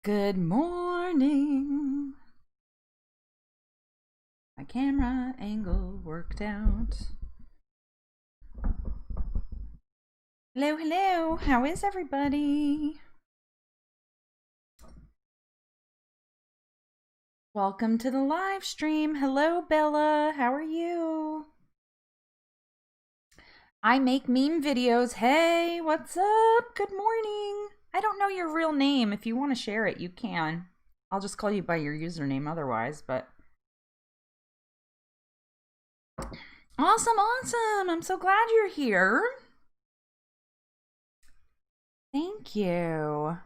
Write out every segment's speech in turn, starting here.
Good morning. My camera angle worked out. Hello, hello. How is everybody? Welcome to the live stream. Hello, Bella. How are you? I make meme videos. Hey, what's up? Good morning. I don't know your real name. If you want to share it, you can. I'll just call you by your username otherwise, but... Awesome, awesome. I'm so glad you're here. Thank you.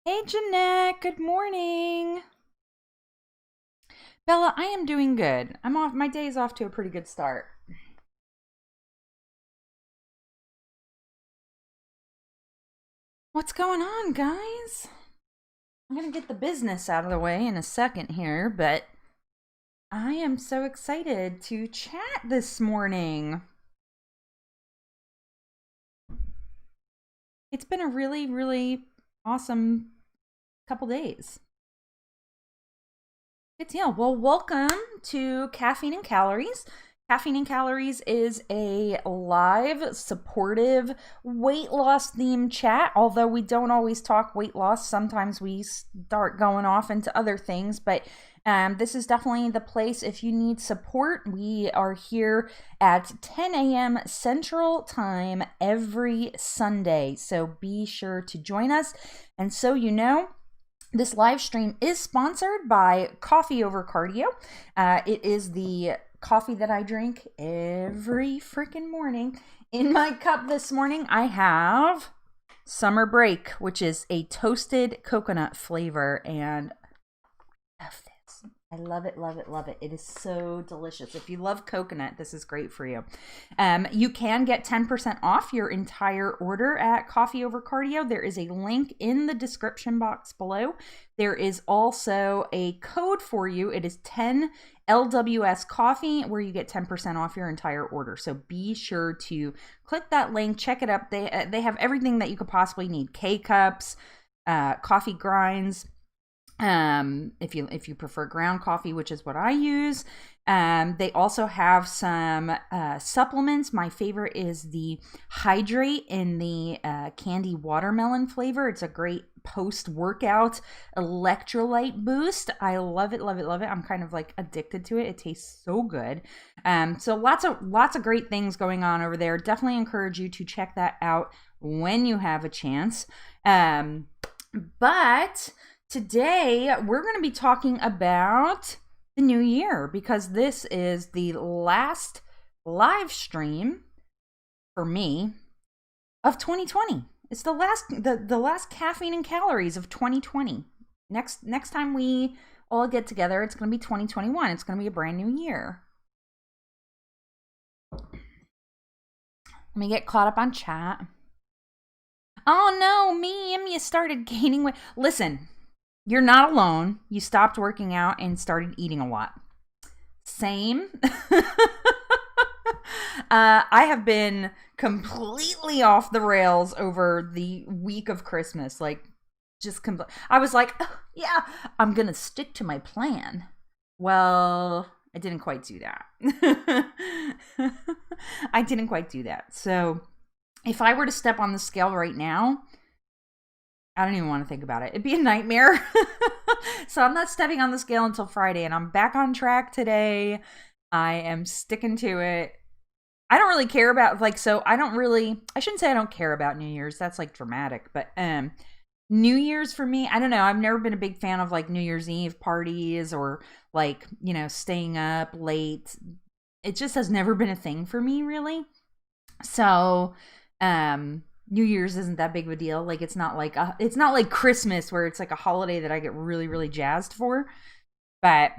Hey, Jeanette. Good morning. Bella, I am doing good. I'm off. My day is off to a pretty good start. What's going on, guys? I'm going to get the business out of the way in a second here, but I am so excited to chat this morning. It's been a really, really awesome couple days. Good deal. Well, welcome to Caffeine and Calories. Caffeine and Calories is a live, supportive, weight loss themed chat. Although we don't always talk weight loss, sometimes we start going off into other things, but this is definitely the place if you need support. We are here at 10 a.m. Central Time every Sunday, so be sure to join us. And so you know, this live stream is sponsored by Coffee Over Cardio. It is the coffee that I drink every freaking morning. In my cup this morning, I have Summer Break, which is a toasted coconut flavor, and I love this. I love it, love it, love it. It is so delicious. If you love coconut, this is great for you. You can get 10% off your entire order at Coffee Over Cardio. There is a link in the description box below. There is also a code for you. It is 10 LWS Coffee, where you get 10% off your entire order. So be sure to click that link, check it up. They have everything that you could possibly need: K-cups, coffee grinds. If you prefer ground coffee, which is what I use. They also have some supplements. My favorite is the Hydrate in the candy watermelon flavor. It's a great post-workout electrolyte boost. I love it, love it, love it. I'm kind of like addicted to it. It tastes so good. So lots of great things going on over there. Definitely encourage you to check that out when you have a chance. But today, we're going to be talking about the new year, because this is the last live stream for me of 2020. It's the last Caffeine and Calories of 2020. Next time we all get together, it's going to be 2021. It's going to be a brand new year. Let me get caught up on chat. Oh no, meme, you started gaining weight. Listen. You're not alone. You stopped working out and started eating a lot. Same. I have been completely off the rails over the week of Christmas. Like, I was like, oh, yeah, I'm going to stick to my plan. Well, I didn't quite do that. I didn't quite do that. So if I were to step on the scale right now, I don't even want to think about it. It'd be a nightmare. So I'm not stepping on the scale until Friday, and I'm back on track today. I am sticking to it. I don't really care about, I shouldn't say I don't care about New Year's. That's like dramatic. But New Year's for me, I don't know. I've never been a big fan of like New Year's Eve parties or like, staying up late. It just has never been a thing for me, really. So, New Year's isn't that big of a deal. Like, it's not like Christmas, where it's like a holiday that I get really, really jazzed for. But,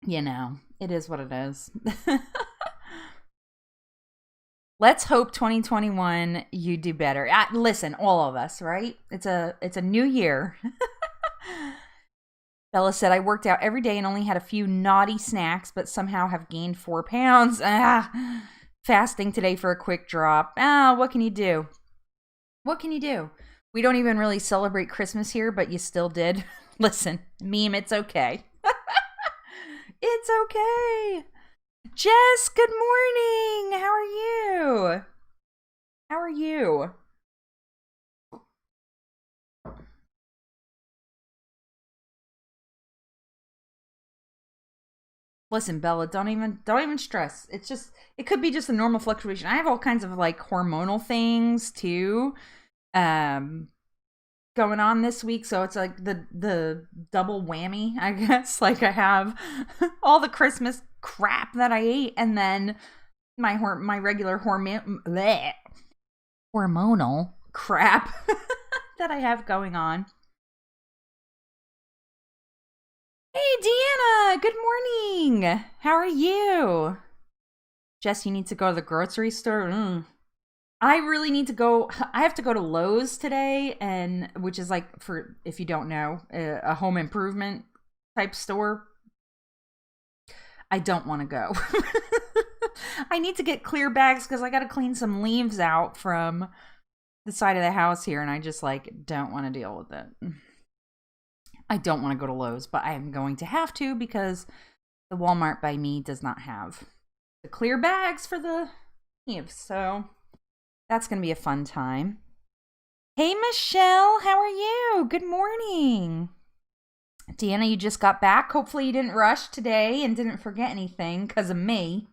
it is what it is. Let's hope 2021 you do better. Listen, all of us, right? It's a new year. Bella said, I worked out every day and only had a few naughty snacks, but somehow have gained 4 pounds. Fasting today for a quick drop. What can you do? What can you do? We don't even really celebrate Christmas here, but you still did. Listen, meme, it's okay. It's okay. Jess, good morning. How are you? How are you? Listen, Bella, don't even stress. It's just it could be just a normal fluctuation. I have all kinds of like hormonal things too. Um Going on this week, so it's like the double whammy, I guess. Like I have all the Christmas crap that I ate, and then my regular hormonal crap that I have going on. Hey, Deanna, good morning. How are you? Jess, you need to go to the grocery store. I really need to go. I have to go to Lowe's today, and which is like, for if you don't know, a home improvement type store. I don't want to go. I need to get clear bags because I got to clean some leaves out from the side of the house here, and I just like don't want to deal with it. I don't want to go to Lowe's, but I am going to have to because the Walmart by me does not have the clear bags for the leaves. So that's going to be a fun time. Hey, Michelle, how are you? Good morning. Deanna, you just got back. Hopefully you didn't rush today and didn't forget anything because of me.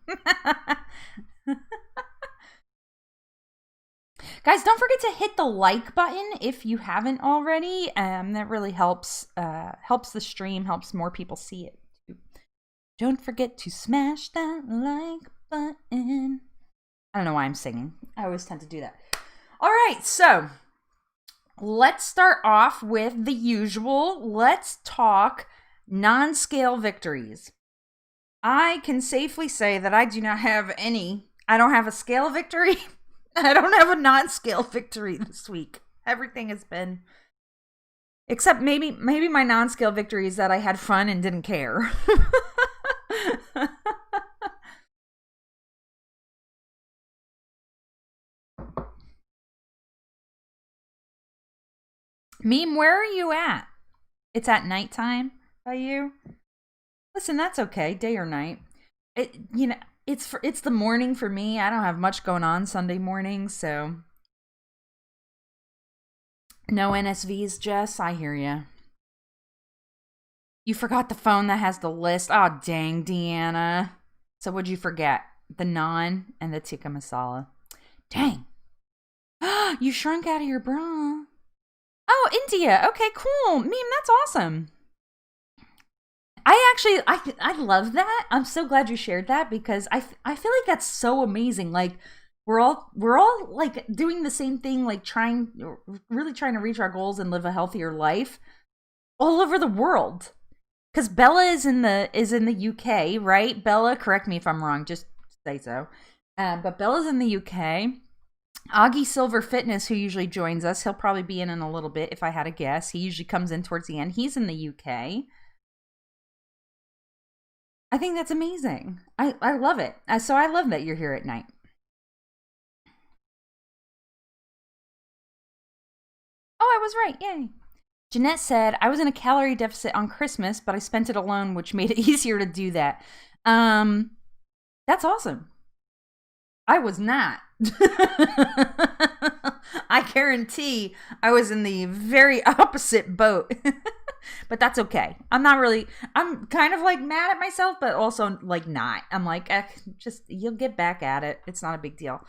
Guys, don't forget to hit the like button if you haven't already. That really helps the stream, helps more people see it. Don't forget to smash that like button. I don't know why I'm singing. I always tend to do that. All right, so let's start off with the usual. Let's talk non-scale victories. I can safely say that I do not have any. I don't have a scale victory. I don't have a non-scale victory this week. Everything has been, except maybe my non-scale victory is that I had fun and didn't care. Meme, where are you at? It's at nighttime by you? Listen, that's okay, day or night. It's the morning for me. I don't have much going on Sunday morning, so no NSVs, Jess. I hear you. You forgot the phone that has the list. Oh, dang, Deanna. So what'd you forget? The naan and the tikka masala. Dang. You shrunk out of your bra. Oh, India. Okay, cool. Meme, that's awesome. I love that. I'm so glad you shared that because I feel like that's so amazing. Like we're all like doing the same thing, like really trying to reach our goals and live a healthier life all over the world. Because Bella is in the UK, right? Bella, correct me if I'm wrong. Just say so. But Bella's in the UK. Augie Silver Fitness, who usually joins us, he'll probably be in a little bit if I had a guess. He usually comes in towards the end. He's in the UK. I think that's amazing. I love it. So I love that you're here at night. Oh, I was right. Yay. Jeanette said, I was in a calorie deficit on Christmas, but I spent it alone, which made it easier to do that. That's awesome. I was not. I guarantee I was in the very opposite boat. But that's okay. I'm kind of like mad at myself, but also like not. I'm like, just you'll get back at it. It's not a big deal.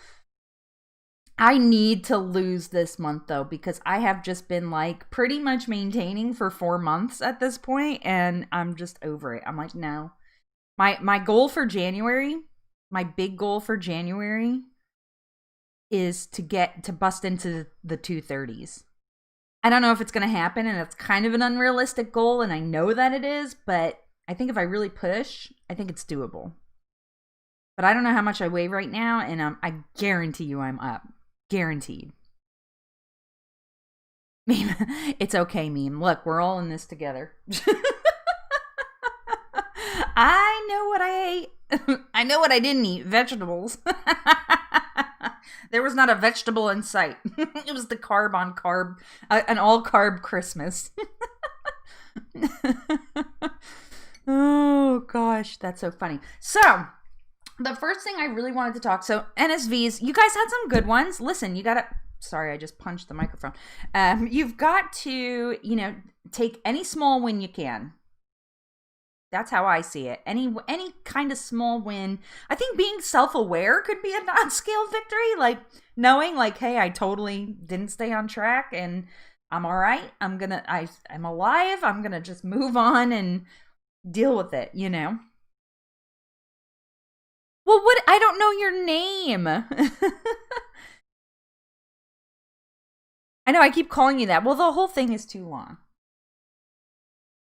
I need to lose this month though, because I have just been like pretty much maintaining for 4 months at this point, and I'm just over it. I'm like, no. My goal for January, my big goal for January is to bust into the 230s. I don't know if it's going to happen, and it's kind of an unrealistic goal, and I know that it is, but I think if I really push, I think it's doable. But I don't know how much I weigh right now, and I guarantee you I'm up. Guaranteed. Meme, it's okay, meme. Look, we're all in this together. I know what I ate. I know what I didn't eat. Vegetables. There was not a vegetable in sight. It was the carb on carb, an all carb Christmas. Oh gosh, that's so funny. So the first thing I really wanted to talk, so NSVs, you guys had some good ones. Listen, you gotta, sorry, I just punched the microphone. You've got to, take any small win you can. That's how I see it. Any kind of small win. I think being self-aware could be a non-scale victory. Like knowing like, hey, I totally didn't stay on track and I'm all right. I'm alive. I'm going to just move on and deal with it, Well, what? I don't know your name. I know I keep calling you that. Well, the whole thing is too long.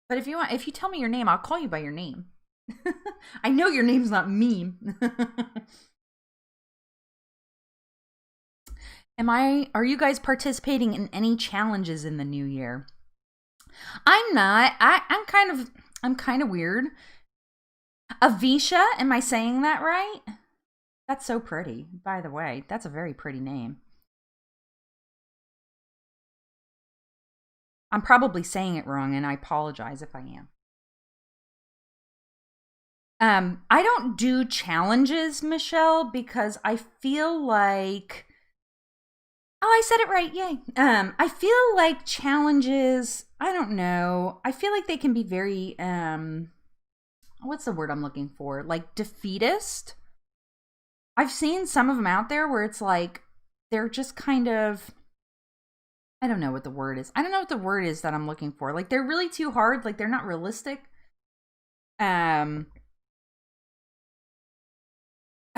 But if you tell me your name, I'll call you by your name. I know your name's not me. Are you guys participating in any challenges in the new year? I'm not. I'm kind of weird. Avisha, am I saying that right? That's so pretty, by the way. That's a very pretty name. I'm probably saying it wrong, and I apologize if I am. I don't do challenges, Michelle, because I feel like... Oh, I said it right. Yay. I feel like challenges, I don't know. I feel like they can be very, what's the word I'm looking for? Like defeatist. I've seen some of them out there where it's like, they're just kind of, I don't know what the word is. I don't know what the word is that I'm looking for. Like they're really too hard. Like they're not realistic.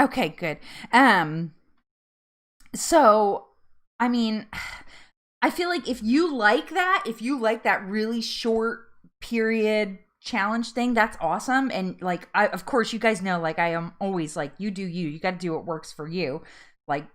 Okay, good. So, I mean, I feel like if you like that really short period challenge thing, that's awesome. And like, of course, you guys know, like I am always like, you do you. You got to do what works for you. Like,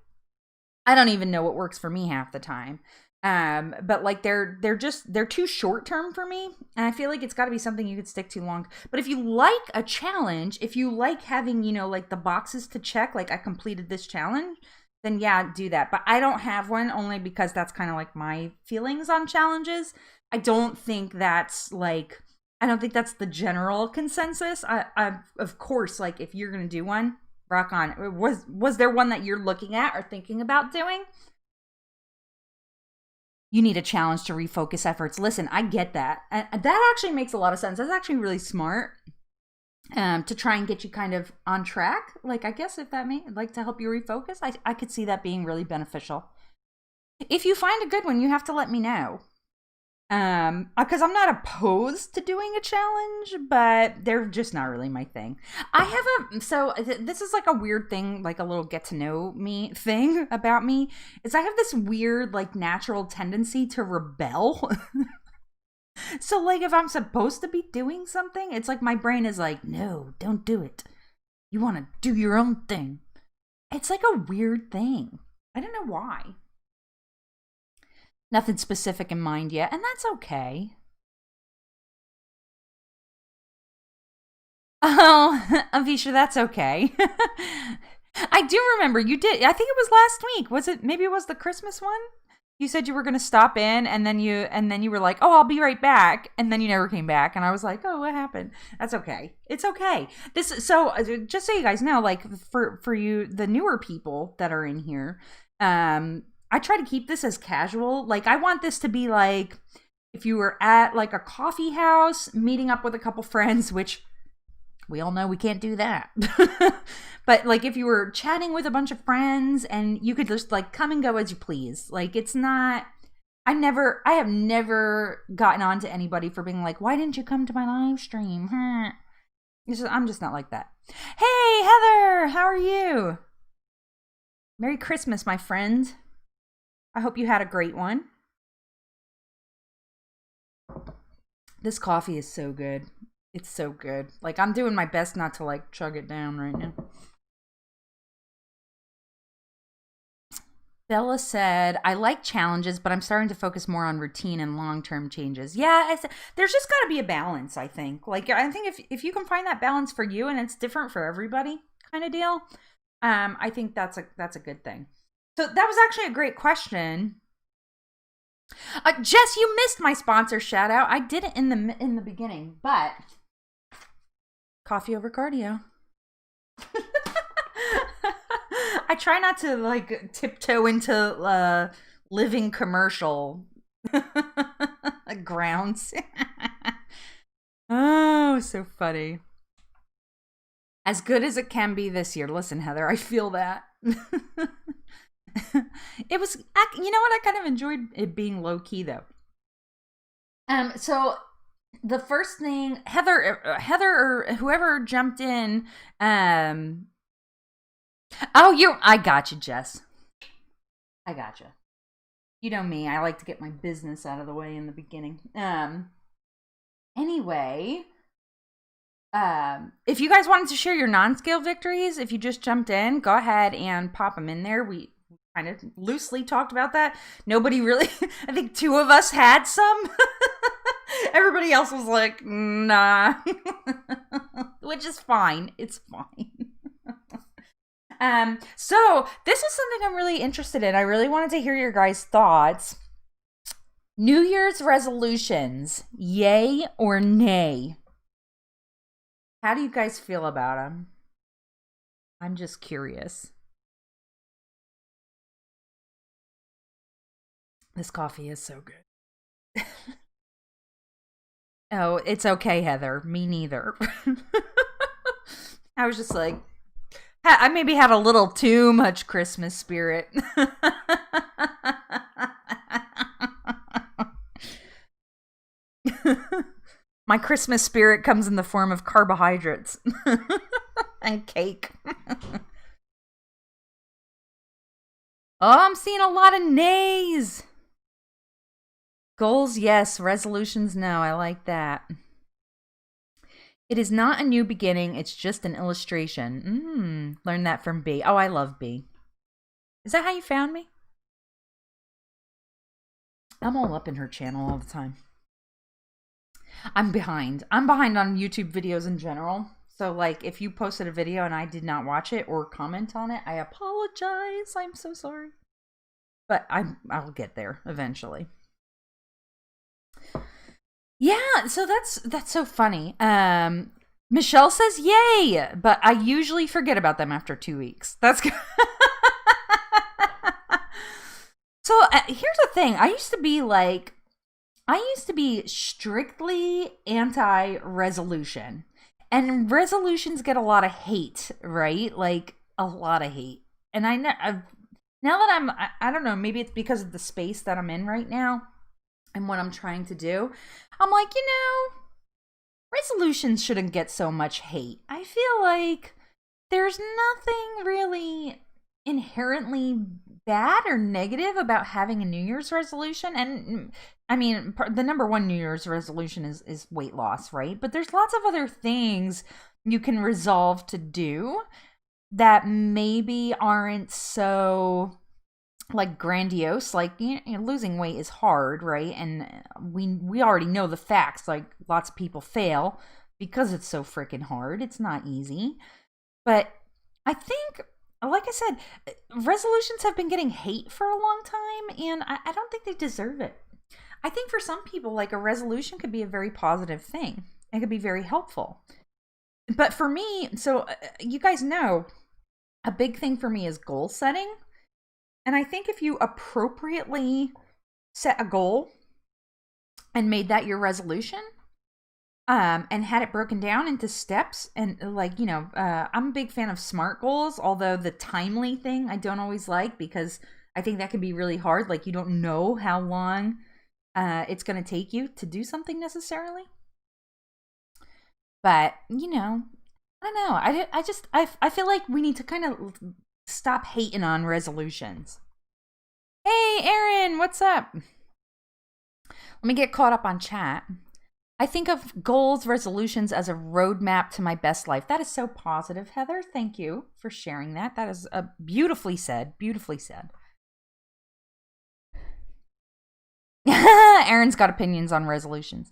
I don't even know what works for me half the time. But like they're too short term for me, and I feel like it's got to be something you could stick to long. But if you like a challenge, if you like having like the boxes to check, like I completed this challenge, then yeah, do that. But I don't have one, only because that's kind of like my feelings on challenges. I don't think that's the general consensus. I of course, like if you're gonna do one, rock on. Was there one that you're looking at or thinking about doing? You need a challenge to refocus efforts. Listen, I get that. And that actually makes a lot of sense. That's actually really smart. To try and get you kind of on track. Like, I guess if that like to help you refocus, I could see that being really beneficial. If you find a good one, you have to let me know. Because I'm not opposed to doing a challenge, but they're just not really my thing. This is like a weird thing, like a little get to know me thing about me, is I have this weird, like, natural tendency to rebel. So, like, if I'm supposed to be doing something, it's like my brain is like, no, don't do it. You want to do your own thing. It's like a weird thing. I don't know why. Nothing specific in mind yet, and that's okay. Oh, Avisha, that's okay. I do remember you did. I think it was last week. Maybe it was the Christmas one? You said you were going to stop in, and then you were like, "Oh, I'll be right back," and then you never came back, and I was like, "Oh, what happened?" That's okay. It's okay. Just so you guys know, like for you, the newer people that are in here, I try to keep this as casual. Like, I want this to be like if you were at like a coffee house, meeting up with a couple friends, which we all know we can't do that. But like if you were chatting with a bunch of friends and you could just like come and go as you please. Like, it's not, I have never gotten on to anybody for being like, why didn't you come to my live stream? I'm just not like that. Hey, Heather, how are you? Merry Christmas, my friend. I hope you had a great one. This coffee is so good. It's so good. Like, I'm doing my best not to like chug it down right now. Bella said, I like challenges, but I'm starting to focus more on routine and long-term changes. Yeah, there's just got to be a balance, I think. Like, I think if you can find that balance for you, and it's different for everybody kind of deal, I think that's a good thing. So that was actually a great question. Jess, you missed my sponsor shout out. I did it in the beginning, but coffee over cardio. I try not to like tiptoe into living commercial grounds. Oh, so funny. As good as it can be this year. Listen, Heather, I feel that. It was, you know what? I kind of enjoyed it being low key though. So the first thing, Heather, or whoever jumped in, I got you, Jess. I got you. You know me, I like to get my business out of the way in the beginning. Anyway, if you guys wanted to share your non-scale victories, if you just jumped in, go ahead and pop them in there. We kind of loosely talked about that. Nobody really, I think 2 of us had some. Everybody else was like, nah. Which is fine. It's fine. So this is something I'm really interested in. I really wanted to hear your guys' thoughts. New Year's resolutions, yay or nay? How do you guys feel about them? I'm just curious. This coffee is so good. Oh, it's okay, Heather. Me neither. I was just like, I maybe had a little too much Christmas spirit. My Christmas spirit comes in the form of carbohydrates and cake. Oh, I'm seeing a lot of nays. Goals, yes. Resolutions, no. I like that. It is not a new beginning. It's just an illustration. Learned that from B. Oh, I love B. Is that how you found me? I'm all up in her channel all the time. I'm behind. I'm behind on YouTube videos in general. So, like, if you posted a video and I did not watch it or comment on it, I apologize. I'm so sorry. But I'll get there eventually. Yeah, so that's so funny. Michelle says yay, but I usually forget about them after 2 weeks. That's good. So here's the thing. I used to be strictly anti-resolution. And resolutions get a lot of hate, right? Like, a lot of hate. And now that I don't know, maybe it's because of the space that I'm in right now and what I'm trying to do. I'm like, resolutions shouldn't get so much hate. I feel like there's nothing really inherently bad or negative about having a New Year's resolution. And I mean, the number one New Year's resolution is weight loss, right? But there's lots of other things you can resolve to do that maybe aren't so like grandiose. Like, losing weight is hard, right? And we already know the facts. Like, lots of people fail because it's so freaking hard. It's not easy. But I think, like I said, resolutions have been getting hate for a long time, and I don't think they deserve it. I think for some people, like, a resolution could be a very positive thing. It could be very helpful. But for me, so you guys know, a big thing for me is goal setting. And I think if you appropriately set a goal and made that your resolution, and had it broken down into steps, and like, I'm a big fan of SMART goals, although the timely thing I don't always like, because I think that can be really hard. Like, you don't know how long it's going to take you to do something necessarily. But, I don't know. I feel like we need to kind of stop hating on resolutions. Hey, Aaron, what's up? Let me get caught up on chat. I think of goals, resolutions as a roadmap to my best life. That is so positive, Heather. Thank you for sharing that. That is beautifully said. Beautifully said. Aaron's got opinions on resolutions.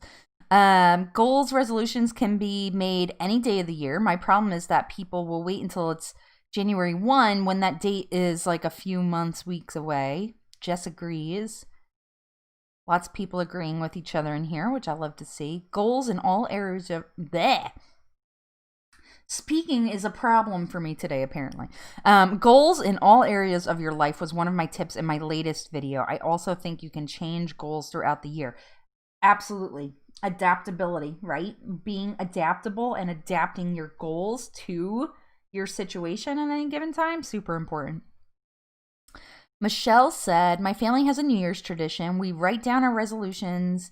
Goals, resolutions can be made any day of the year. My problem is that people will wait until it's January 1, when that date is like a few months, weeks away. Jess agrees. Lots of people agreeing with each other in here, which I love to see. Goals in all areas of... Bleh. Speaking is a problem for me today, apparently. Goals in all areas of your life was one of my tips in my latest video. I also think you can change goals throughout the year. Absolutely. Adaptability, right? Being adaptable and adapting your goals to your situation at any given time, super important. Michelle said, my family has a New Year's tradition. We write down our resolutions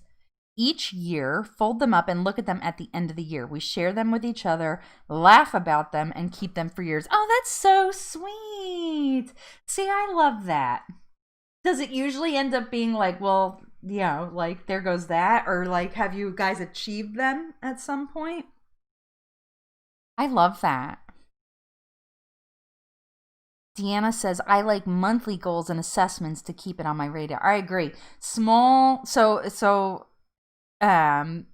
each year, fold them up, and look at them at the end of the year. We share them with each other, laugh about them, and keep them for years. Oh, that's so sweet. See, I love that. Does it usually end up being like, well, you know, like there goes that? Or like, have you guys achieved them at some point? I love that. Deanna says, I like monthly goals and assessments to keep it on my radar. I agree. Small, I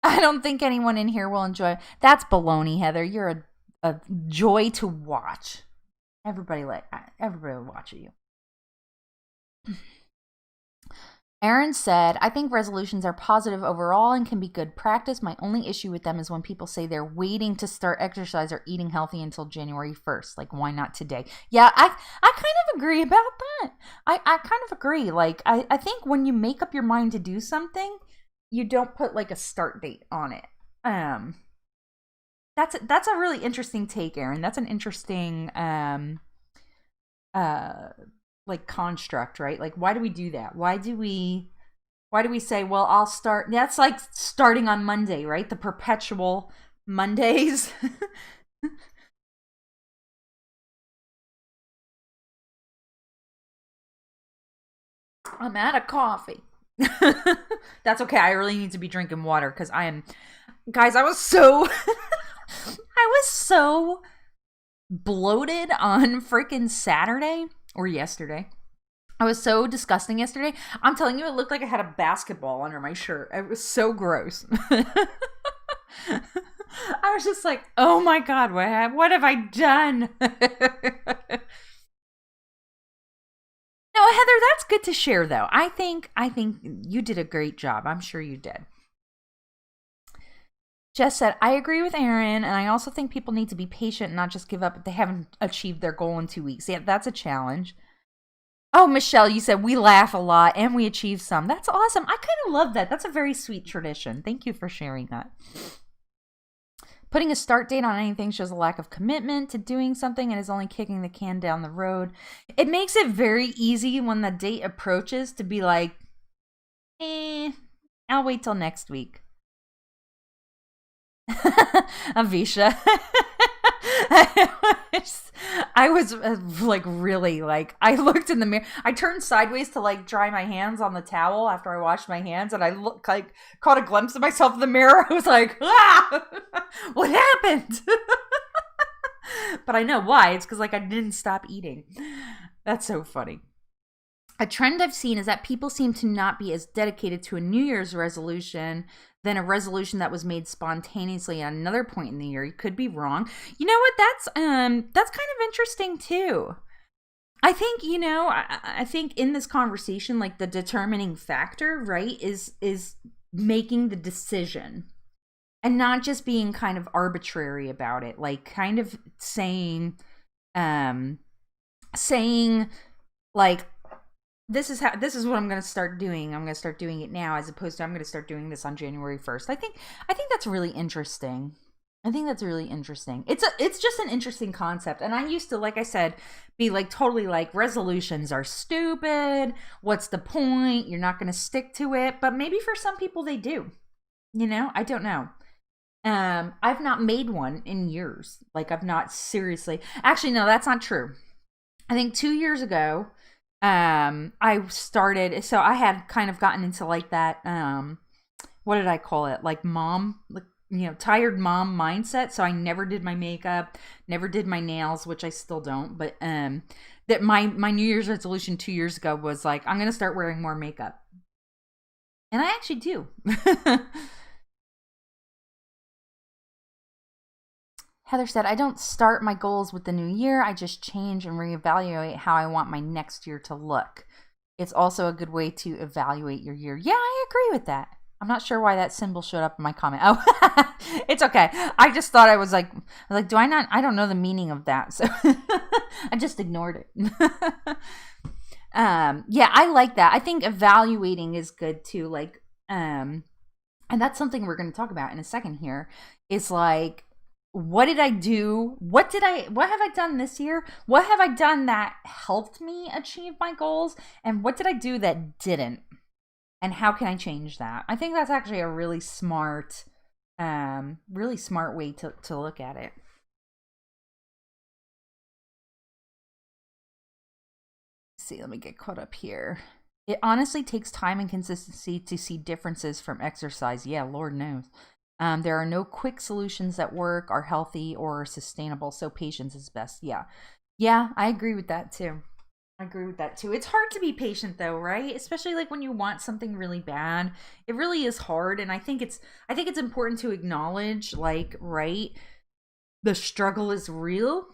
don't think anyone in here will enjoy. That's baloney, Heather. You're a joy to watch. Everybody will watch you. Aaron said, I think resolutions are positive overall and can be good practice. My only issue with them is when people say they're waiting to start exercise or eating healthy until January 1st. Like, why not today? Yeah, I kind of agree about that. I kind of agree. Like, I think when you make up your mind to do something, you don't put like a start date on it. That's a really interesting take, Aaron. That's an interesting like construct, right? Like, why do we do that? Why do we say, well, I'll start? That's like starting on Monday, right? The perpetual Mondays. I'm out of coffee. That's okay. I really need to be drinking water because guys, I was so bloated on freaking Saturday or yesterday. I was so disgusting yesterday. I'm telling you, it looked like I had a basketball under my shirt. It was so gross. I was just like, oh my God, what have I done? No, Heather, that's good to share, though. I think you did a great job. I'm sure you did. Jess said, I agree with Aaron, and I also think people need to be patient and not just give up if they haven't achieved their goal in 2 weeks. Yeah, that's a challenge. Oh, Michelle, you said we laugh a lot and we achieve some. That's awesome. I kind of love that. That's a very sweet tradition. Thank you for sharing that. Putting a start date on anything shows a lack of commitment to doing something and is only kicking the can down the road. It makes it very easy when the date approaches to be like, I'll wait till next week. Avisha. I was like really like, I looked in the mirror. I turned sideways to like dry my hands on the towel after I washed my hands, and I looked like caught a glimpse of myself in the mirror. I was like, what happened? But I know why. It's because like I didn't stop eating. That's so funny. A trend I've seen is that people seem to not be as dedicated to a New Year's resolution than a resolution that was made spontaneously at another point in the year. You could be wrong. You know what? That's kind of interesting too. I think, you know, I think in this conversation, like the determining factor, right, is making the decision and not just being kind of arbitrary about it. Like kind of saying like, this is what I'm going to start doing. I'm going to start doing it now, as opposed to I'm going to start doing this on January 1st. I think that's really interesting. It's just an interesting concept. And I used to, like I said, be like totally like resolutions are stupid. What's the point? You're not going to stick to it. But maybe for some people they do. You know, I don't know. I've not made one in years. Like I've not seriously. Actually, no, that's not true. I think 2 years ago, I started, so I had kind of gotten into like that, what did I call it? Like mom, like, you know, tired mom mindset. So I never did my makeup, never did my nails, which I still don't. But, that my New Year's resolution 2 years ago was like, I'm going to start wearing more makeup. And I actually do. Heather said, I don't start my goals with the new year. I just change and reevaluate how I want my next year to look. It's also a good way to evaluate your year. Yeah, I agree with that. I'm not sure why that symbol showed up in my comment. Oh, it's okay. I just thought I was like, I don't know the meaning of that. So I just ignored it. Yeah, I like that. I think evaluating is good too. Like, and that's something we're going to talk about in a second here. Is like, what did I do? What have I done this year? What have I done that helped me achieve my goals? And what did I do that didn't? And how can I change that? I think that's actually a really smart way to look at it. Let's see, let me get caught up here. It honestly takes time and consistency to see differences from exercise. Yeah, Lord knows. There are no quick solutions that work, are healthy, or are sustainable, so patience is best. Yeah, I agree with that too. It's hard to be patient though, right? Especially like when you want something really bad. It really is hard, and I think it's important to acknowledge, like, right, the struggle is real.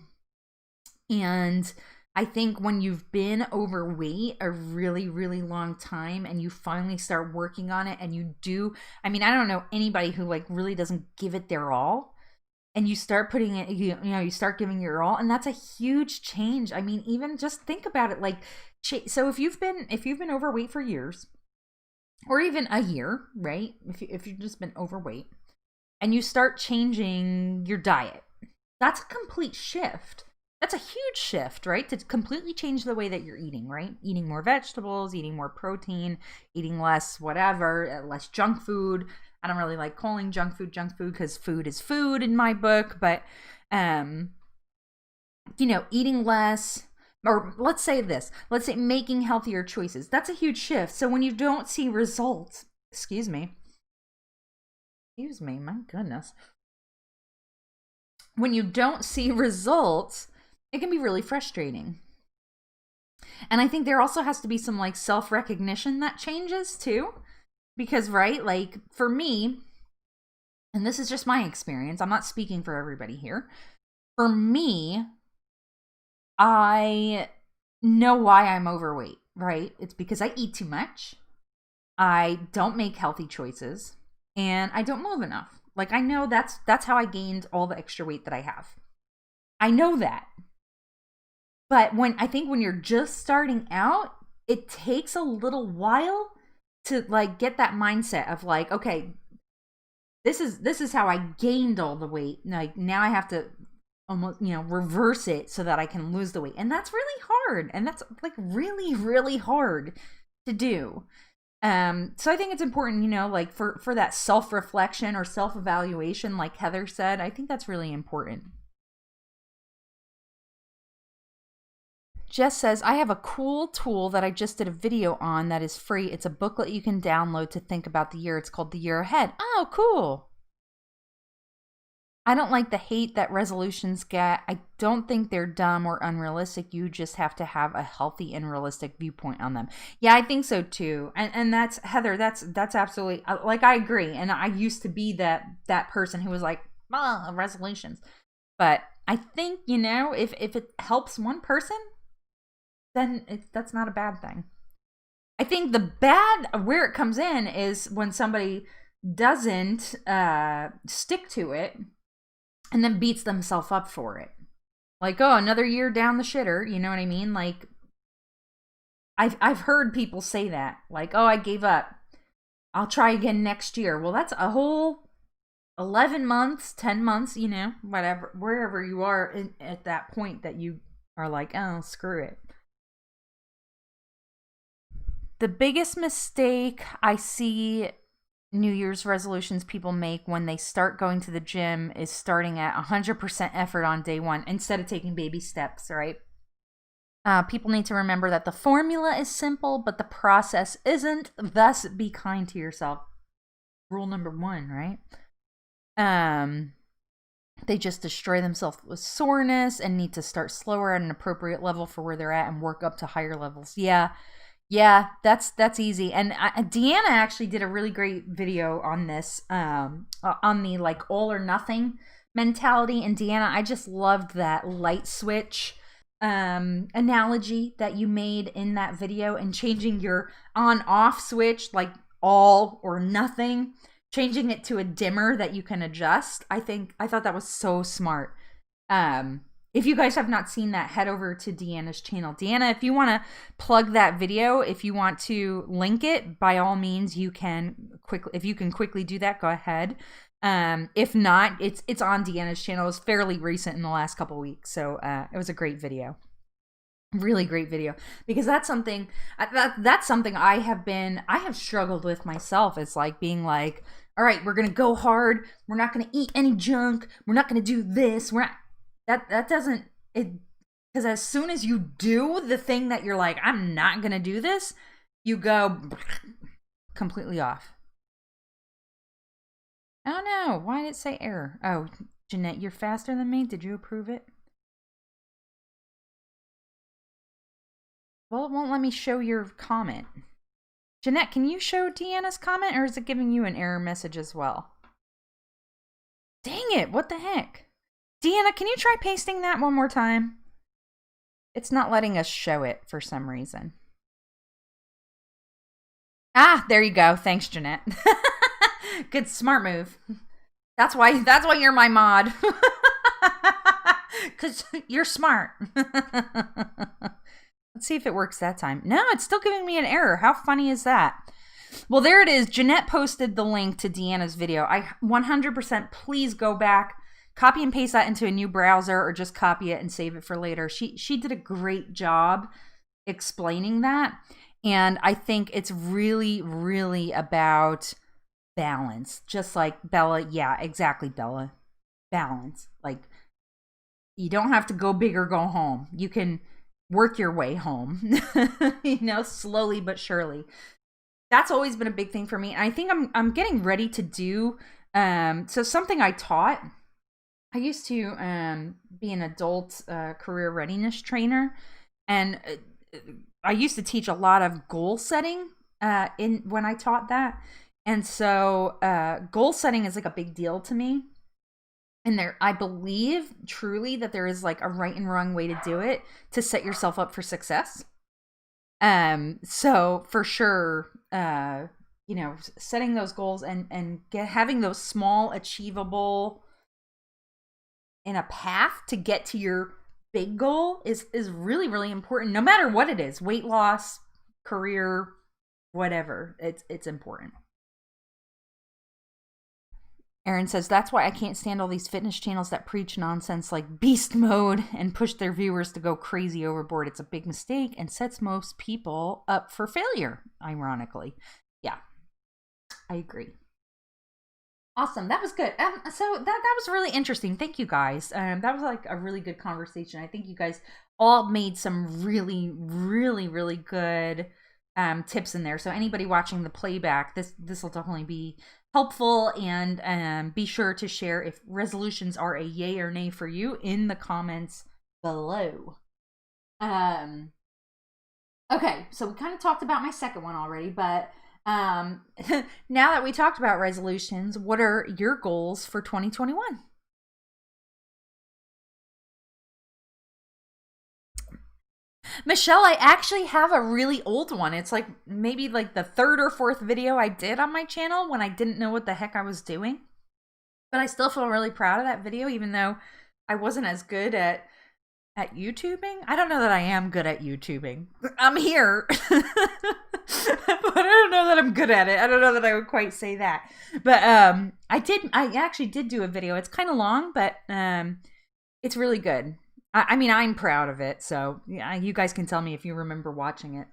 And I think when you've been overweight a really, really long time and you finally start working on it and you do, I mean, I don't know anybody who like really doesn't give it their all, and you start putting it, you start giving your all, and that's a huge change. I mean, even just think about it. Like, so if you've been overweight for years, or even a year, right? If you've just been overweight and you start changing your diet, that's a complete shift. That's a huge shift, right? To completely change the way that you're eating, right? Eating more vegetables, eating more protein, eating less whatever, less junk food. I don't really like calling junk food because food is food in my book, but eating less, or let's say making healthier choices. That's a huge shift. So when you don't see results, excuse me, my goodness. When you don't see results, it can be really frustrating. And I think there also has to be some like self-recognition that changes too. Because, right, like for me, and this is just my experience, I'm not speaking for everybody here. For me, I know why I'm overweight, right? It's because I eat too much. I don't make healthy choices, and I don't move enough. Like, I know that's how I gained all the extra weight that I have. I know that. But when you're just starting out, it takes a little while to like get that mindset of like, okay, this is how I gained all the weight. Like, now I have to almost, reverse it so that I can lose the weight. And that's really hard. And that's like really, really hard to do. So I think it's important, like for that self-reflection or self-evaluation, like Heather said, I think that's really important. Jess says, I have a cool tool that I just did a video on that is free. It's a booklet you can download to think about the year. It's called The Year Ahead. Oh, cool. I don't like the hate that resolutions get. I don't think they're dumb or unrealistic. You just have to have a healthy and realistic viewpoint on them. Yeah, I think so too. And that's, Heather, that's absolutely, like, I agree. And I used to be that person who was like, resolutions. But I think, if it helps one person, then that's not a bad thing. I think the bad, where it comes in, is when somebody doesn't stick to it and then beats themselves up for it. Like, oh, another year down the shitter, you know what I mean? Like, I've heard people say that. Like, oh, I gave up. I'll try again next year. Well, that's a whole 11 months, 10 months, whatever, wherever you are at that point that you are like, oh, screw it. The biggest mistake I see New Year's resolutions people make when they start going to the gym is starting at 100% effort on day one instead of taking baby steps, right? People need to remember that the formula is simple, but the process isn't. Thus, be kind to yourself. Rule number 1, right? They just destroy themselves with soreness and need to start slower at an appropriate level for where they're at and work up to higher levels. Yeah, that's easy. And Deanna actually did a really great video on this, on the like all or nothing mentality. And Deanna, I just loved that light switch analogy that you made in that video, and changing your on-off switch, like all or nothing, changing it to a dimmer that you can adjust. I thought that was so smart. If you guys have not seen that, head over to Deanna's channel. Deanna, if you want to plug that video, if you want to link it, by all means, you can quickly. If you can quickly do that, go ahead. If not, it's on Deanna's channel. It was fairly recent in the last couple weeks, so it was a great video. Really great video, because that's something I have struggled with myself. It's like being like, all right, we're gonna go hard. We're not gonna eat any junk. We're not gonna do this. We're not. That doesn't it, because as soon as you do the thing that you're like, I'm not gonna do this, you go completely off. Oh no, why did it say error? Oh, Jeanette, you're faster than me. Did you approve it? Well, it won't let me show your comment. Jeanette, can you show Deanna's comment, or is it giving you an error message as well? Dang it, what the heck? Deanna, can you try pasting that one more time? It's not letting us show it for some reason. Ah, there you go. Thanks, Jeanette. Good, smart move. That's why you're my mod. Because you're smart. Let's see if it works that time. No, it's still giving me an error. How funny is that? Well, there it is. Jeanette posted the link to Deanna's video. I 100% please go back, copy and paste that into a new browser, or just copy it and save it for later. She did a great job explaining that. And I think it's really, really about balance. Just like Bella. Yeah, exactly, Bella. Balance. Like, you don't have to go big or go home. You can work your way home, slowly but surely. That's always been a big thing for me. And I think I'm getting ready to do, so something I taught, I used to be an adult career readiness trainer, and I used to teach a lot of goal setting when I taught that. And so goal setting is like a big deal to me. And I believe truly that there is like a right and wrong way to do it to set yourself up for success. So for sure, setting those goals and having those small, achievable in a path to get to your big goal is really, really important. No matter what it is, weight loss, career, whatever, it's important. Aaron says, that's why I can't stand all these fitness channels that preach nonsense like beast mode and push their viewers to go crazy overboard. It's a big mistake and sets most people up for failure, ironically. Yeah, I agree. Awesome. That was good. So that was really interesting. Thank you, guys. That was like a really good conversation. I think you guys all made some really, really, really good tips in there. So anybody watching the playback, this will definitely be helpful, and be sure to share if resolutions are a yay or nay for you in the comments below. Okay, so we kind of talked about my second one already, but now that we talked about resolutions, what are your goals for 2021? Michelle, I actually have a really old one. It's like maybe like the third or fourth video I did on my channel when I didn't know what the heck I was doing. But I still feel really proud of that video, even though I wasn't as good at YouTubing. I don't know that I am good at YouTubing. I'm here. But I don't know that I'm good at it. I don't know that I would quite say that. But I actually did do a video. It's kind of long, but it's really good. I mean, I'm proud of it, so yeah, you guys can tell me if you remember watching it.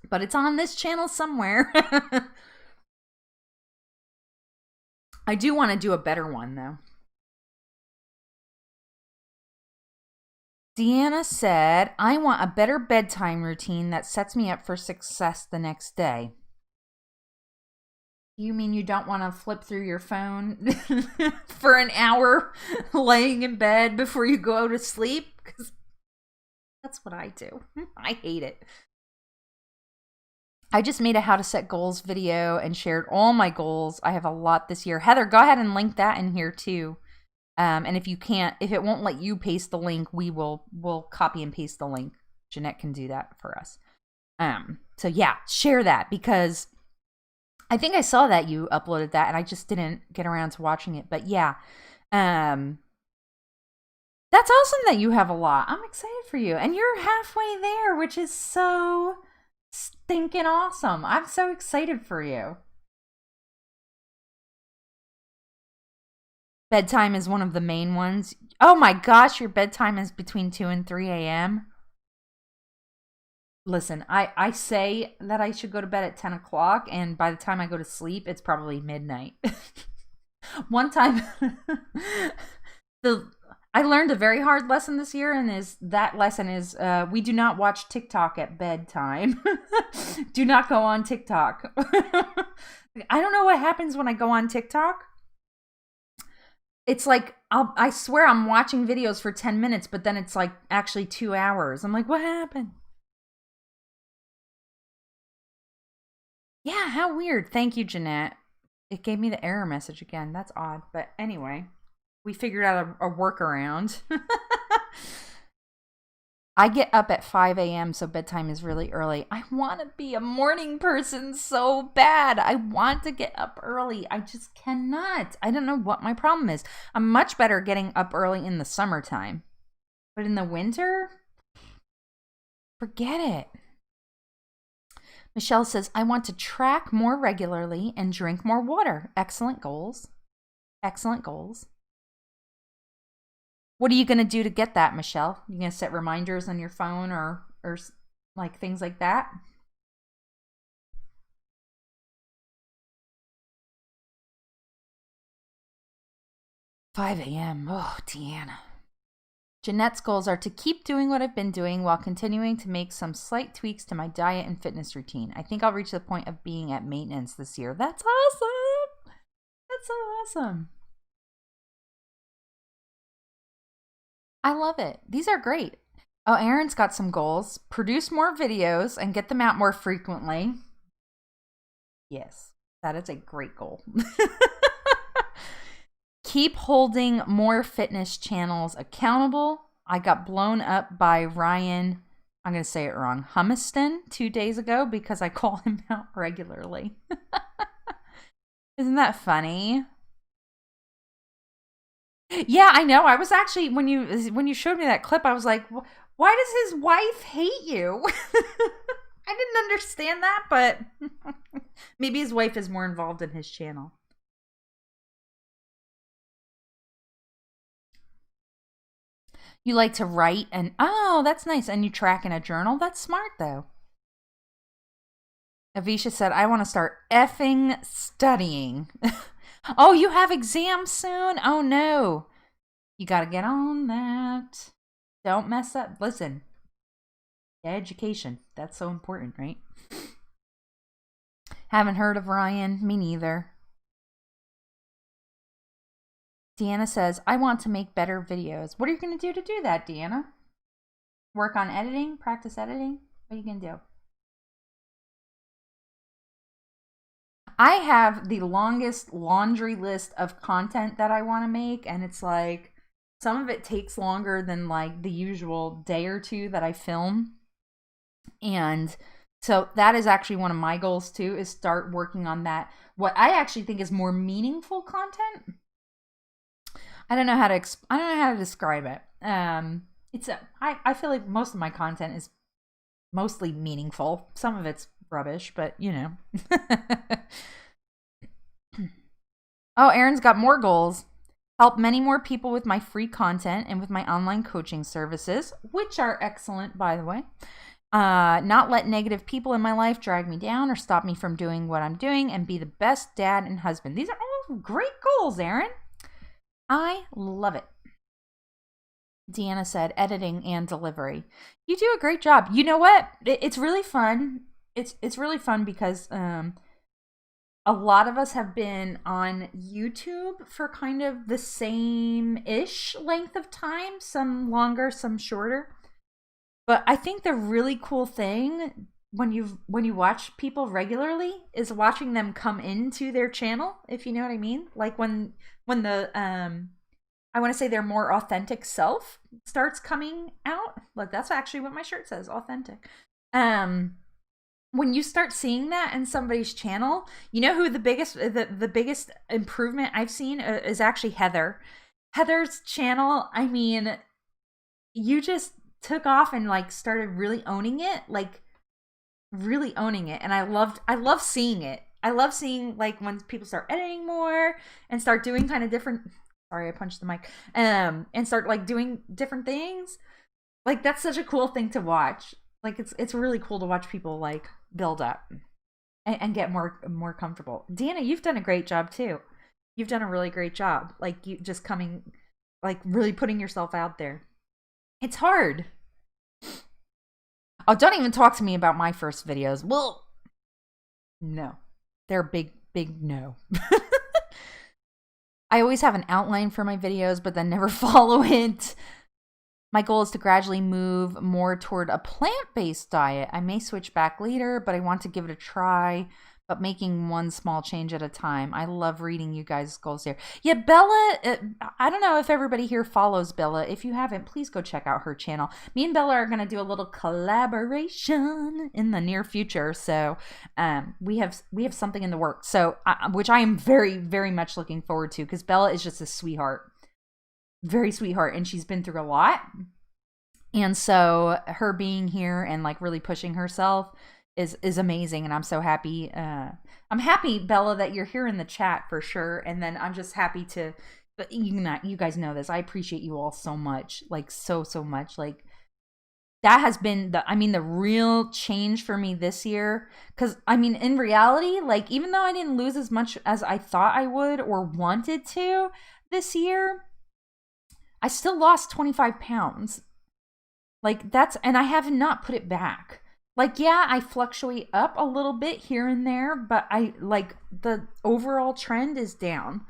But it's on this channel somewhere. I do want to do a better one, though. Deanna said, I want a better bedtime routine that sets me up for success the next day. You mean you don't want to flip through your phone for an hour laying in bed before you go to sleep? Because that's what I do. I hate it. I just made a how to set goals video and shared all my goals. I have a lot this year. Heather, go ahead and link that in here too. And if it won't let you paste the link, we'll copy and paste the link. Jeanette can do that for us. So yeah, share that, because I think I saw that you uploaded that and I just didn't get around to watching it. But yeah, that's awesome that you have a lot. I'm excited for you. And you're halfway there, which is so stinking awesome. I'm so excited for you. Bedtime is one of the main ones. Oh my gosh, your bedtime is between 2 and 3 a.m.? Listen, I say that I should go to bed at 10 o'clock, and by the time I go to sleep, it's probably midnight. One time, I learned a very hard lesson this year, and that lesson is we do not watch TikTok at bedtime. Do not go on TikTok. I don't know what happens when I go on TikTok. It's like, I swear I'm watching videos for 10 minutes, but then it's like actually 2 hours. I'm like, what happened? Yeah, how weird. Thank you, Jeanette. It gave me the error message again. That's odd. But anyway, we figured out a workaround. I get up at 5 a.m., so bedtime is really early. I want to be a morning person so bad. I want to get up early. I just cannot. I don't know what my problem is. I'm much better getting up early in the summertime. But in the winter, forget it. Michelle says, I want to track more regularly and drink more water. Excellent goals. Excellent goals. What are you going to do to get that, Michelle? You going to set reminders on your phone or like things like that? "5 a.m. Oh, Deanna. Jeanette's goals are to keep doing what I've been doing while continuing to make some slight tweaks to my diet and fitness routine. I think I'll reach the point of being at maintenance this year." That's awesome. That's so awesome. I love it. These are great. Oh, Aaron's got some goals. Produce more videos and get them out more frequently. Yes, that is a great goal. Keep holding more fitness channels accountable. I got blown up by Ryan, I'm going to say it wrong, Humiston 2 days ago because I call him out regularly. Isn't that funny? Yeah, I know. I was actually, when you showed me that clip, I was like, why does his wife hate you? I didn't understand that, but maybe his wife is more involved in his channel. You like to write oh, that's nice. And you track in a journal. That's smart, though. Avisha said, I want to start effing studying. Oh, you have exams soon? Oh, no. You got to get on that. Don't mess up. Listen, education. That's so important, right? Haven't heard of Ryan. Me neither. Deanna says, I want to make better videos. What are you going to do that, Deanna? Work on editing? Practice editing? What are you going to do? I have the longest laundry list of content that I want to make, and it's like some of it takes longer than like the usual day or two that I film. And so that is actually one of my goals too, is start working on that. What I actually think is more meaningful content. I don't know how to describe it. I feel like most of my content is mostly meaningful. Some of it's rubbish, but you know. Oh, Aaron's got more goals. Help many more people with my free content and with my online coaching services, which are excellent, by the way. Not let negative people in my life drag me down or stop me from doing what I'm doing, and be the best dad and husband. These are all great goals, Aaron. I love it. Deanna said, editing and delivery. You do a great job. You know what? It's really fun. It's really fun because a lot of us have been on YouTube for kind of the same-ish length of time, some longer, some shorter. But I think the really cool thing when you watch people regularly is watching them come into their channel, if you know what I mean. Like when the I want to say their more authentic self starts coming out. Look, that's actually what my shirt says, authentic. When you start seeing that in somebody's channel, you know who the biggest improvement I've seen is actually Heather. Heather's channel, I mean, you just took off and like started really owning it, and I love seeing it. I love seeing like when people start editing more and start doing kind of different. Sorry, I punched the mic. And start like doing different things. Like that's such a cool thing to watch. Like it's really cool to watch people like build up and get more comfortable. Deanna, you've done a great job too. You've done a really great job. Like you just coming, like really putting yourself out there. It's hard. Oh, don't even talk to me about my first videos. Well, no, they're big no. I always have an outline for my videos, but then never follow it. My goal is to gradually move more toward a plant-based diet. I may switch back later, but I want to give it a try, but making one small change at a time. I love reading you guys' goals here. Yeah, Bella, I don't know if everybody here follows Bella. If you haven't, please go check out her channel. Me and Bella are going to do a little collaboration in the near future. So we have something in the works, so which I am very, very much looking forward to, because Bella is just a sweetheart. Very sweetheart, and she's been through a lot, and so her being here and like really pushing herself is amazing, and I'm so happy. I'm happy, Bella, that you're here in the chat for sure, and then I'm just happy to, but you guys know this, I appreciate you all so much, like so much. Like that has been the real change for me this year, because I mean in reality, like even though I didn't lose as much as I thought I would or wanted to this year, I still lost 25 pounds. Like and I have not put it back. Like, yeah, I fluctuate up a little bit here and there, but the overall trend is down.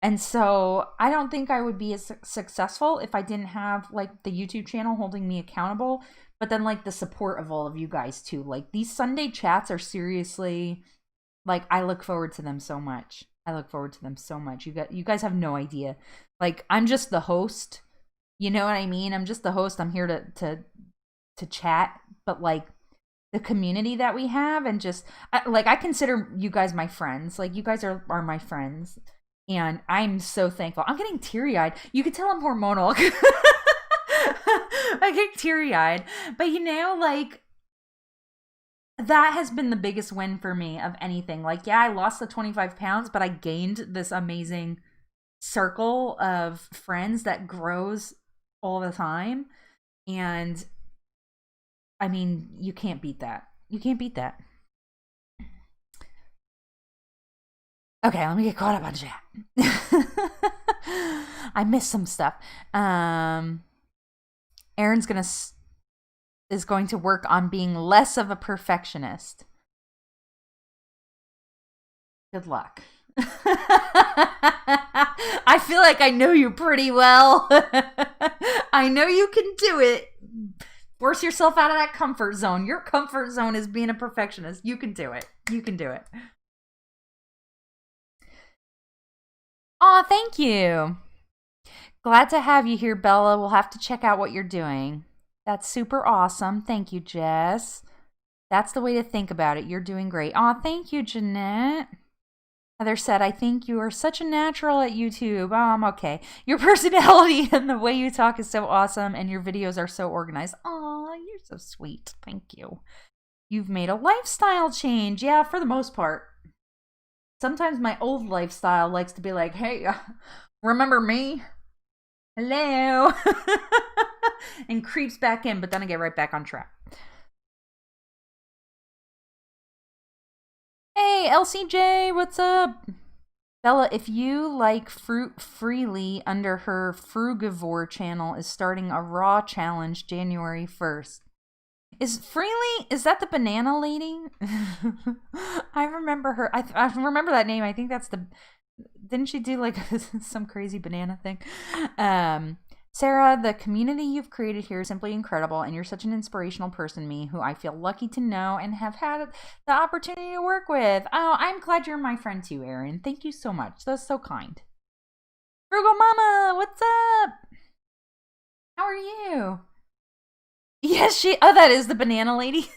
And so I don't think I would be as successful if I didn't have like the YouTube channel holding me accountable, but then like the support of all of you guys too. Like these Sunday chats are seriously, like, I look forward to them so much. You guys have no idea. Like, I'm just the host. You know what I mean? I'm just the host. I'm here to chat, but like the community that we have, and just I consider you guys my friends. Like you guys are my friends, and I'm so thankful. I'm getting teary-eyed. You can tell I'm hormonal. I get teary-eyed, but you know, like that has been the biggest win for me of anything. Like, yeah, I lost the 25 pounds, but I gained this amazing circle of friends that grows all the time. And I mean, you can't beat that. Okay, let me get caught up on chat. I missed some stuff. Erin's is going to work on being less of a perfectionist. Good luck. I feel like I know you pretty well. I know you can do it. Force yourself out of that comfort zone. Your comfort zone is being a perfectionist. You can do it. Aw, thank you. Glad to have you here, Bella. We'll have to check out what you're doing. That's super awesome. Thank you, Jess. That's the way to think about it. You're doing great. Aw, thank you, Jeanette. Heather said, I think you are such a natural at YouTube. I'm okay. Your personality and the way you talk is so awesome, and your videos are so organized. Aw, you're so sweet. Thank you. You've made a lifestyle change. Yeah, for the most part. Sometimes my old lifestyle likes to be like, hey, remember me? Hello. And creeps back in, but then I get right back on track. Hey, LCJ, what's up? Bella, if you like fruit freely, under her Frugivore channel is starting a raw challenge January 1st. Is that the banana lady? I remember her. I remember that name. I think that's didn't she do like some crazy banana thing? Sarah, the community you've created here is simply incredible, and you're such an inspirational person to me, who I feel lucky to know and have had the opportunity to work with. Oh, I'm glad you're my friend too, Erin. Thank you so much. That's so kind. Frugal Mama, what's up? How are you? Yes, oh, that is the banana lady.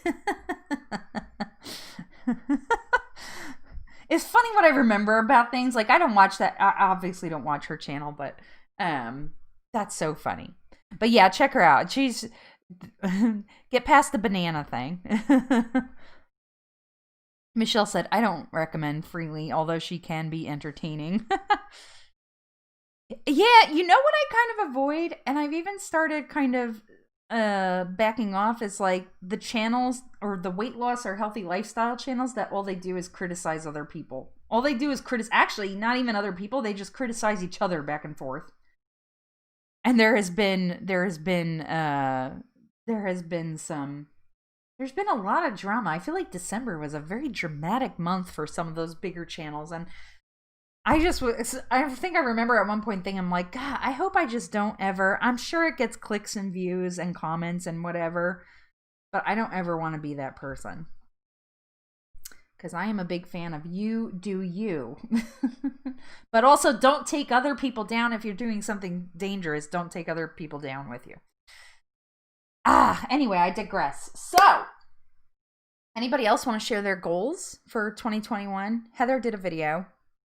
It's funny what I remember about things. Like, I don't watch that. I obviously don't watch her channel, but that's so funny. But yeah, check her out. She's get past the banana thing. Michelle said, I don't recommend freely, although she can be entertaining. Yeah, you know what I kind of avoid, and I've even started kind of backing off, is like the channels or the weight loss or healthy lifestyle channels that all they do is criticize other people. All they do is actually not even other people, they just criticize each other back and forth. And there's been a lot of drama. I feel like December was a very dramatic month for some of those bigger channels, and I think I remember at one point thinking, I'm like, God, I hope I just don't ever, I'm sure it gets clicks and views and comments and whatever, but I don't ever want to be that person. Because I am a big fan of you do you. But also don't take other people down if you're doing something dangerous. Don't take other people down with you. Anyway, I digress. So, anybody else want to share their goals for 2021? Heather did a video,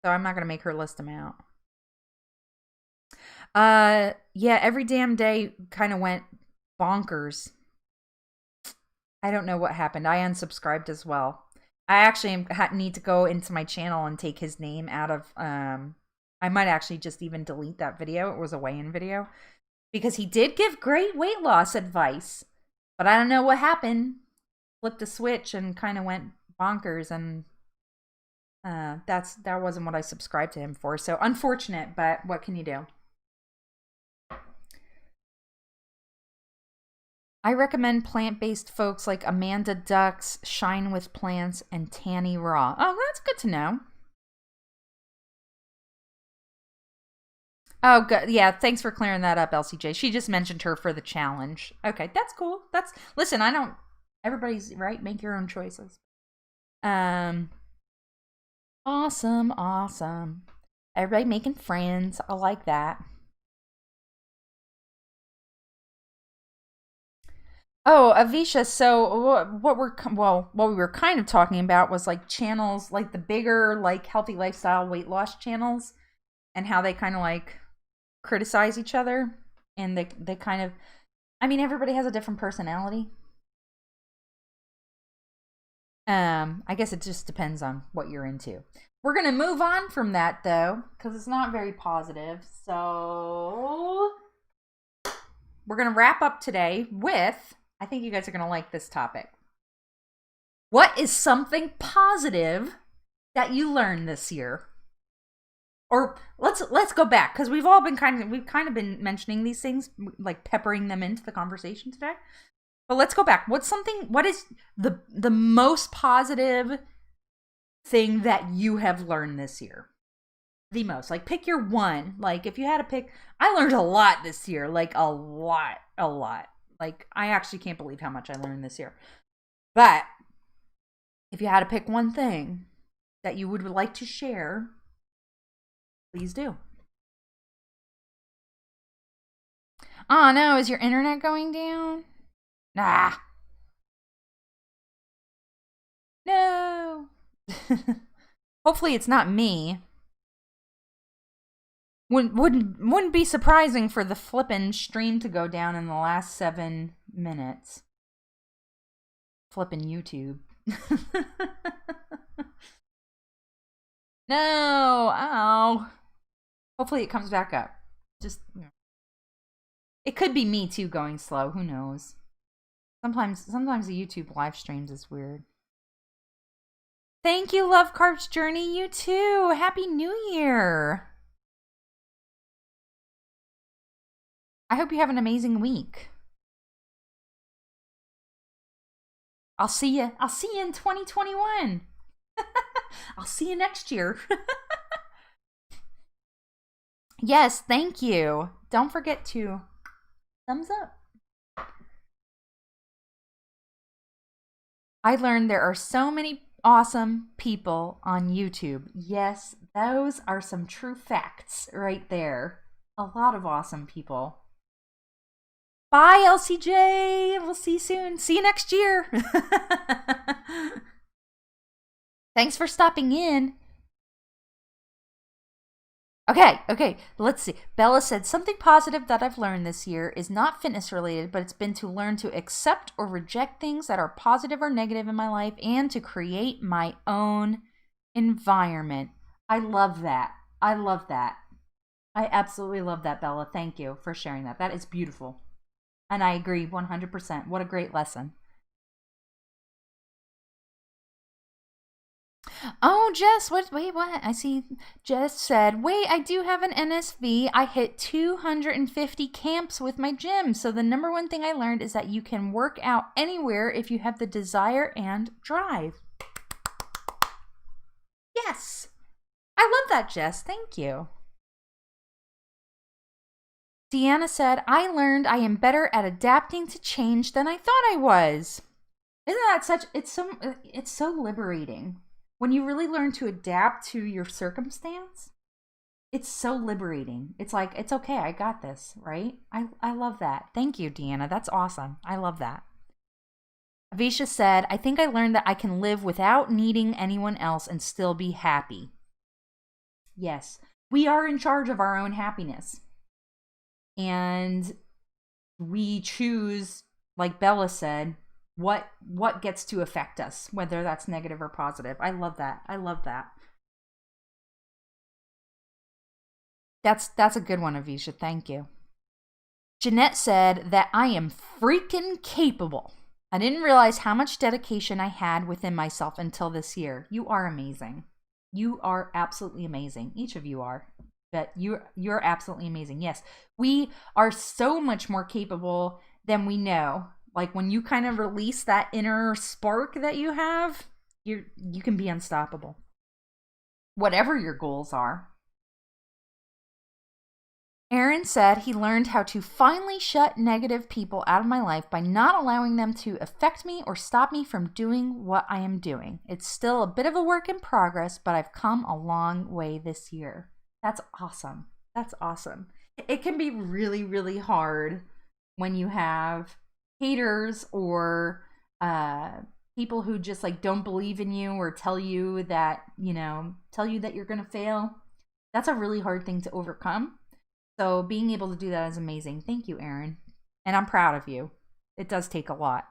so I'm not going to make her list them out. Yeah, every damn day kind of went bonkers. I don't know what happened. I unsubscribed as well. I actually need to go into my channel and take his name out of, I might actually just even delete that video. It was a weigh-in video. Because he did give great weight loss advice. But I don't know what happened. Flipped a switch and kind of went bonkers, and that wasn't what I subscribed to him for. So unfortunate, but what can you do? I recommend plant-based folks like Amanda Ducks, Shine with Plants, and Tanny Raw. Oh, that's good to know. Oh, good. Yeah, thanks for clearing that up, LCJ. She just mentioned her for the challenge. Okay, that's cool. Listen, everybody's right. Make your own choices. Awesome. Everybody making friends. I like that. Oh, Avisha, so what we were kind of talking about was like channels, like the bigger, like healthy lifestyle weight loss channels, and how they kind of like criticize each other, and they kind of, I mean, everybody has a different personality. I guess it just depends on what you're into. We're gonna move on from that though, because it's not very positive. So we're gonna wrap up today with, I think you guys are gonna like this topic. What is something positive that you learned this year? Or let's go back, because we've kind of been mentioning these things, like peppering them into the conversation today. But let's go back. What is the most positive thing that you have learned this year? The most. Like, pick your one. Like, if you had to pick, I learned a lot this year. Like, a lot. Like, I actually can't believe how much I learned this year. But if you had to pick one thing that you would like to share, please do. Oh no, is your internet going down? Nah. No. Hopefully it's not me. Wouldn't be surprising for the flippin' stream to go down in the last 7 minutes. Flippin' YouTube. No. Ow. Hopefully it comes back up. It could be me too going slow. Who knows? Sometimes the YouTube live streams is weird. Thank you, Love Carp's Journey. You too. Happy New Year. I hope you have an amazing week. I'll see you in 2021. I'll see you next year. Yes, thank you. Don't forget to thumbs up. I learned there are so many awesome people on YouTube. Yes, those are some true facts right there. A lot of awesome people. Bye, LCJ. We'll see you soon. See you next year. Thanks for stopping in. Okay, let's see. Bella said, something positive that I've learned this year is not fitness related, but it's been to learn to accept or reject things that are positive or negative in my life and to create my own environment. I love that. I love that. I absolutely love that, Bella. Thank you for sharing that. That is beautiful. And I agree 100%. What a great lesson. Oh, Jess, wait, what? I see Jess said, wait, I do have an NSV. I hit 250 camps with my gym. So the number one thing I learned is that you can work out anywhere if you have the desire and drive. Yes. I love that, Jess. Thank you. Deanna said, I learned I am better at adapting to change than I thought I was. Isn't that such, it's so liberating. When you really learn to adapt to your circumstance, it's so liberating. It's like, it's okay, I got this, right? I love that. Thank you, Deanna. That's awesome. I love that. Avisha said, I think I learned that I can live without needing anyone else and still be happy. Yes, we are in charge of our own happiness. And we choose, like Bella said, what gets to affect us, whether that's negative or positive. I love that. I love that. That's a good one, Avisha. Thank you. Jeanette said that I am freaking capable. I didn't realize how much dedication I had within myself until this year. You are amazing. You are absolutely amazing. Each of you are. But you're absolutely amazing. Yes, we are so much more capable than we know. Like when you kind of release that inner spark that you have, you can be unstoppable. Whatever your goals are. Aaron said he learned how to finally shut negative people out of my life by not allowing them to affect me or stop me from doing what I am doing. It's still a bit of a work in progress, but I've come a long way this year. That's awesome. That's awesome. It can be really, really hard when you have haters or people who just like don't believe in you or tell you that you're going to fail. That's a really hard thing to overcome. So being able to do that is amazing. Thank you, Aaron. And I'm proud of you. It does take a lot.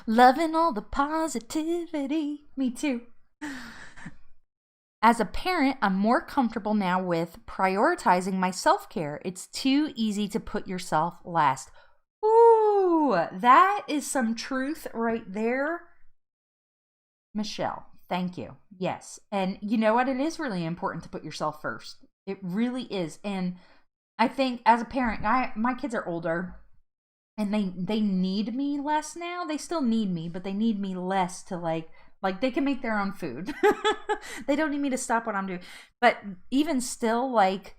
Loving all the positivity. Me too. As a parent, I'm more comfortable now with prioritizing my self-care. It's too easy to put yourself last. Ooh, that is some truth right there. Michelle, thank you. Yes. And you know what? It is really important to put yourself first. It really is. And I think as a parent, my kids are older and they need me less now. They still need me, but they need me less to like they can make their own food. They don't need me to stop what I'm doing. But even still, like,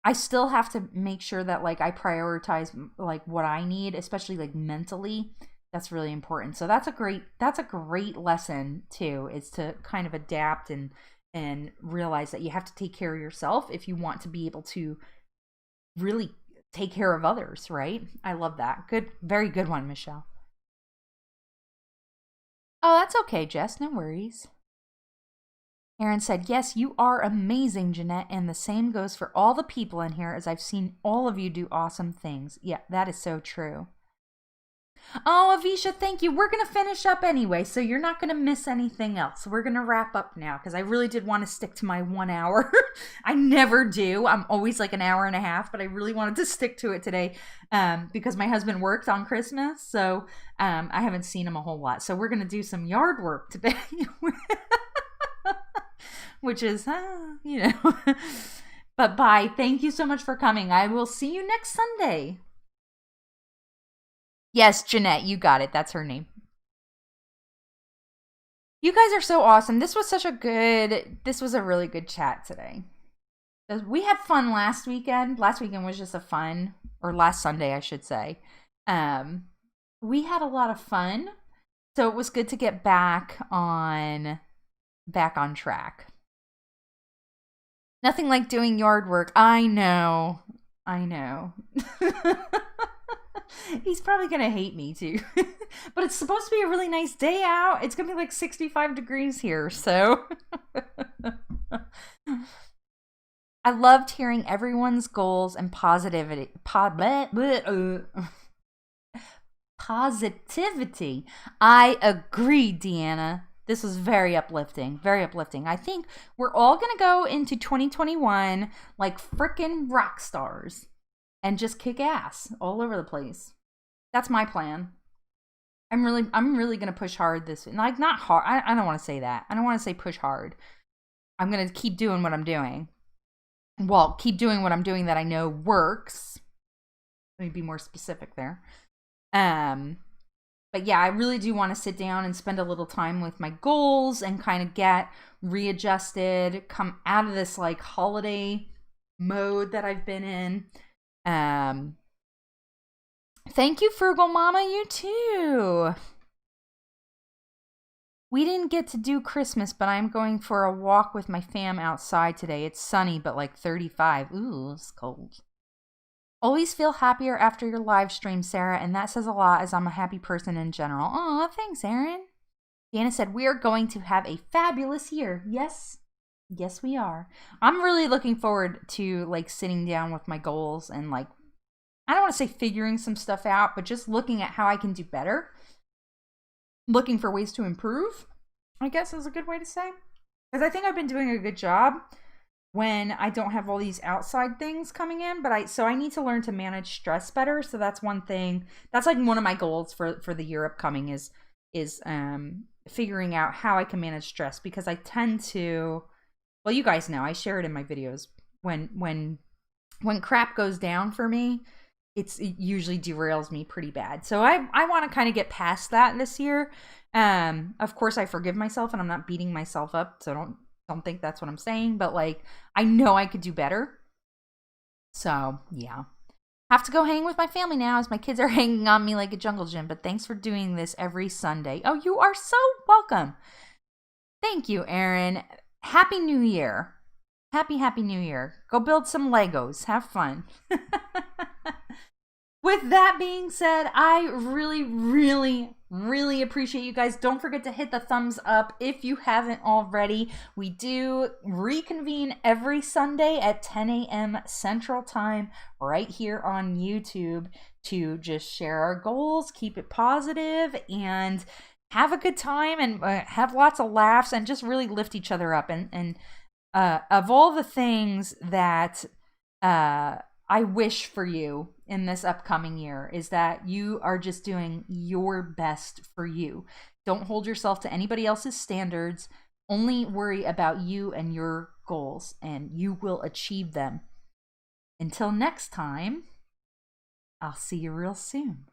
I still have to make sure that like I prioritize like what I need, especially like mentally. That's really important. So that's a great lesson too, is to kind of adapt and realize that you have to take care of yourself if you want to be able to really take care of others, right? I love that. Good, very good one, Michelle. Oh, that's okay, Jess. No worries. Aaron said, yes, you are amazing, Jeanette, and the same goes for all the people in here as I've seen all of you do awesome things. Yeah, that is so true. Oh, Avisha, thank you. We're going to finish up anyway, so you're not going to miss anything else. We're going to wrap up now because I really did want to stick to my 1 hour. I never do. I'm always like an hour and a half, but I really wanted to stick to it today because my husband worked on Christmas, so I haven't seen him a whole lot. So we're going to do some yard work today, which is, But bye. Thank you so much for coming. I will see you next Sunday. Yes, Jeanette, you got it. That's her name. You guys are so awesome. This was a really good chat today. We had fun last weekend. Last weekend was just or last Sunday, I should say. We had a lot of fun. So it was good to get back on track. Nothing like doing yard work. I know. He's probably going to hate me too. But it's supposed to be a really nice day out. It's going to be like 65 degrees here, so. I loved hearing everyone's goals and positivity. Positivity. I agree, Deanna. This was very uplifting. Very uplifting. I think we're all going to go into 2021 like frickin' rock stars and just kick ass all over the place. That's my plan. I'm really going to push hard this, like not hard. I don't want to say that. I don't want to say push hard. I'm going to keep doing what I'm doing. Well, keep doing what I'm doing that I know works. Let me be more specific there. But yeah, I really do want to sit down and spend a little time with my goals and kind of get readjusted, come out of this like holiday mode that I've been in. Thank you, Frugal Mama, you too. We didn't get to do Christmas, but I'm going for a walk with my fam outside today. It's sunny, but like 35. Ooh, it's cold. Always feel happier after your live stream, Sarah, and that says a lot as I'm a happy person in general. Aw, thanks, Erin. Deanna said, we are going to have a fabulous year. Yes, we are. I'm really looking forward to like sitting down with my goals and like, I don't want to say figuring some stuff out, but just looking at how I can do better. Looking for ways to improve, I guess is a good way to say. Because I think I've been doing a good job when I don't have all these outside things coming in, but I need to learn to manage stress better. So that's one thing. That's like one of my goals for the year upcoming is figuring out how I can manage stress, because I tend to, well, you guys know, I share it in my videos. When crap goes down for me, it usually derails me pretty bad. So I want to kind of get past that this year. Of course I forgive myself and I'm not beating myself up, so don't think that's what I'm saying, but like I know I could do better. So yeah, have to go hang with my family now as my kids are hanging on me like a jungle gym. But thanks for doing this every Sunday. Oh, you are so welcome. Thank you, Erin. Happy New Year. Happy New Year. Go build some Legos. Have fun. With that being said, I really appreciate you guys. Don't forget to hit the thumbs up if you haven't already. We do reconvene every Sunday at 10 a.m. Central Time right here on YouTube to just share our goals, keep it positive, and have a good time and have lots of laughs and just really lift each other up. And of all the things that I wish for you in this upcoming year is that you are just doing your best for you. Don't hold yourself to anybody else's standards. Only worry about you and your goals, and you will achieve them. Until next time, I'll see you real soon.